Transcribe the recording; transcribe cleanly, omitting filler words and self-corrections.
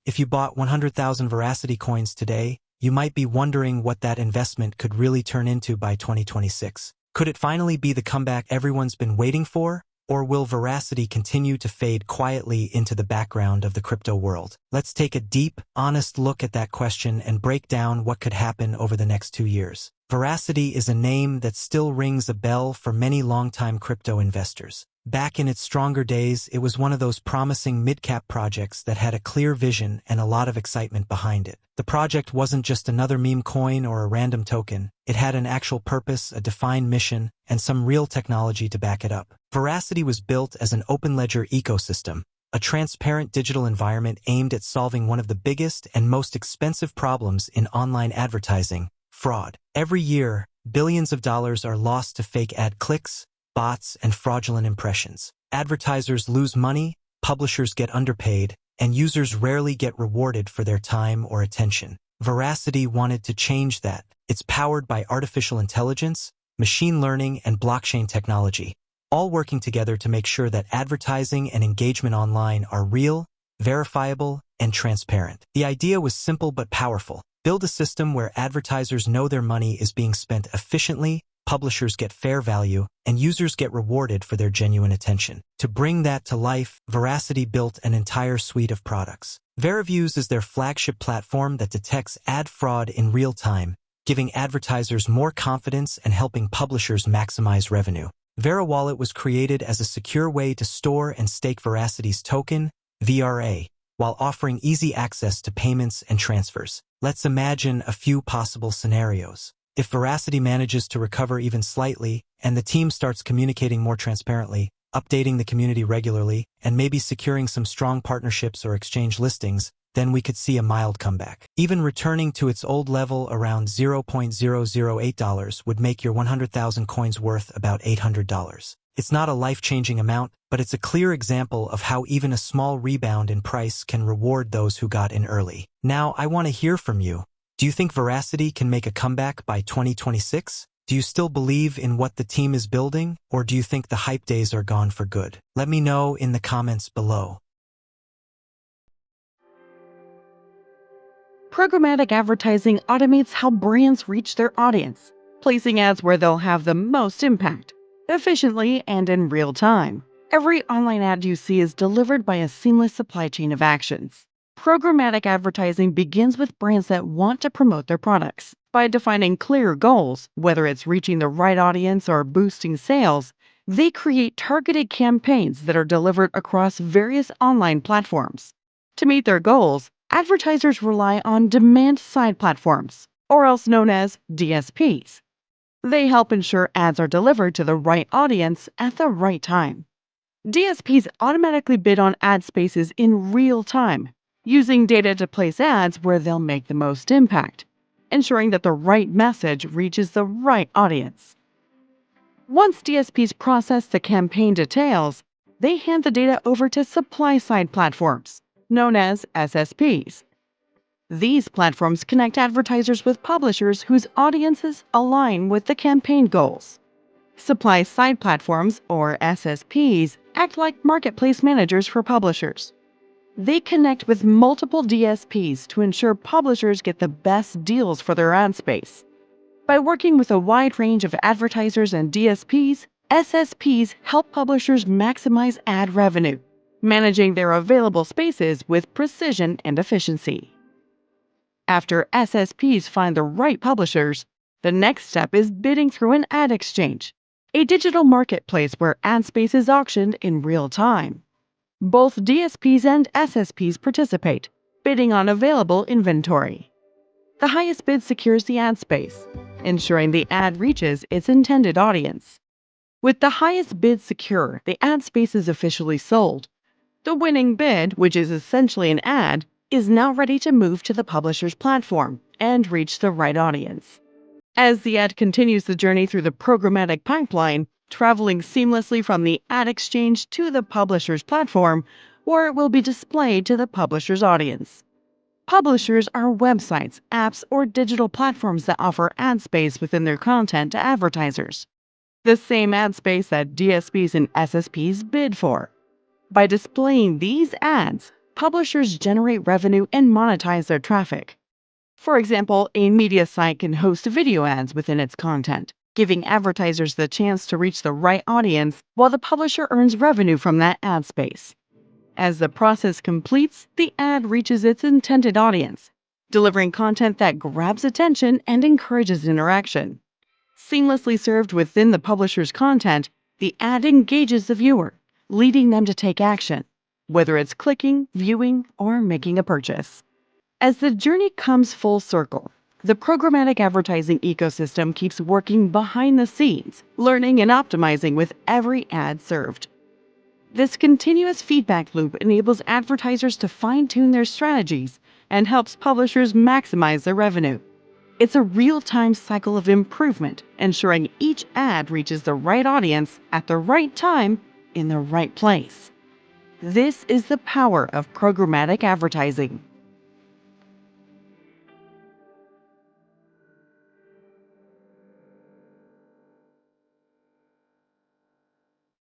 If you bought 100,000 Veracity coins today, you might be wondering what that investment could really turn into by 2026. Could it finally be the comeback everyone's been waiting for? Or will Veracity continue to fade quietly into the background of the crypto world? Let's take a deep, honest look at that question and break down what could happen over the next 2 years. Veracity is a name that still rings a bell for many longtime crypto investors. Back in its stronger days, it was one of those promising mid-cap projects that had a clear vision and a lot of excitement behind it. The project wasn't just another meme coin or a random token. It had an actual purpose, a defined mission, and some real technology to back it up. Veracity was built as an open ledger ecosystem, a transparent digital environment aimed at solving one of the biggest and most expensive problems in online advertising: fraud. Every year, billions of dollars are lost to fake ad clicks, bots, and fraudulent impressions. Advertisers lose money, publishers get underpaid, and users rarely get rewarded for their time or attention. Veracity wanted to change that. It's powered by artificial intelligence, machine learning, and blockchain technology, all working together to make sure that advertising and engagement online are real, verifiable, and transparent. The idea was simple but powerful. Build a system where advertisers know their money is being spent efficiently, publishers get fair value, and users get rewarded for their genuine attention. To bring that to life, Veracity built an entire suite of products. VeraViews is their flagship platform that detects ad fraud in real time, giving advertisers more confidence and helping publishers maximize revenue. VeraWallet was created as a secure way to store and stake Veracity's token, VRA, while offering easy access to payments and transfers. Let's imagine a few possible scenarios. If Veracity manages to recover even slightly, and the team starts communicating more transparently, updating the community regularly, and maybe securing some strong partnerships or exchange listings, then we could see a mild comeback. Even returning to its old level around $0.008 would make your 100,000 coins worth about $800. It's not a life-changing amount, but it's a clear example of how even a small rebound in price can reward those who got in early. Now, I want to hear from you. Do you think Veracity can make a comeback by 2026? Do you still believe in what the team is building, or do you think the hype days are gone for good? Let me know in the comments below. Programmatic advertising automates how brands reach their audience, placing ads where they'll have the most impact, efficiently and in real time. Every online ad you see is delivered by a seamless supply chain of actions. Programmatic advertising begins with brands that want to promote their products. By defining clear goals, whether it's reaching the right audience or boosting sales, they create targeted campaigns that are delivered across various online platforms. To meet their goals, advertisers rely on demand-side platforms, or else known as DSPs. They help ensure ads are delivered to the right audience at the right time. DSPs automatically bid on ad spaces in real time, using data to place ads where they'll make the most impact, ensuring that the right message reaches the right audience. Once DSPs process the campaign details, they hand the data over to supply-side platforms, known as SSPs. These platforms connect advertisers with publishers whose audiences align with the campaign goals. Supply-side platforms, or SSPs, act like marketplace managers for publishers. They connect with multiple DSPs to ensure publishers get the best deals for their ad space. By working with a wide range of advertisers and DSPs, SSPs help publishers maximize ad revenue, managing their available spaces with precision and efficiency. After SSPs find the right publishers, the next step is bidding through an ad exchange, a digital marketplace where ad space is auctioned in real time. Both DSPs and SSPs participate, bidding on available inventory. The highest bid secures the ad space, ensuring the ad reaches its intended audience. With the highest bid secure, the ad space is officially sold. The winning bid, which is essentially an ad, is now ready to move to the publisher's platform and reach the right audience. As the ad continues the journey through the programmatic pipeline, traveling seamlessly from the ad exchange to the publisher's platform, where it will be displayed to the publisher's audience. Publishers are websites, apps, or digital platforms that offer ad space within their content to advertisers. The same ad space that DSPs and SSPs bid for. By displaying these ads, publishers generate revenue and monetize their traffic. For example, a media site can host video ads within its content, giving advertisers the chance to reach the right audience while the publisher earns revenue from that ad space. As the process completes, the ad reaches its intended audience, delivering content that grabs attention and encourages interaction. Seamlessly served within the publisher's content, the ad engages the viewer, leading them to take action, whether it's clicking, viewing, or making a purchase. As the journey comes full circle, the programmatic advertising ecosystem keeps working behind the scenes, learning and optimizing with every ad served. This continuous feedback loop enables advertisers to fine-tune their strategies and helps publishers maximize their revenue. It's a real-time cycle of improvement, ensuring each ad reaches the right audience at the right time in the right place. This is the power of programmatic advertising.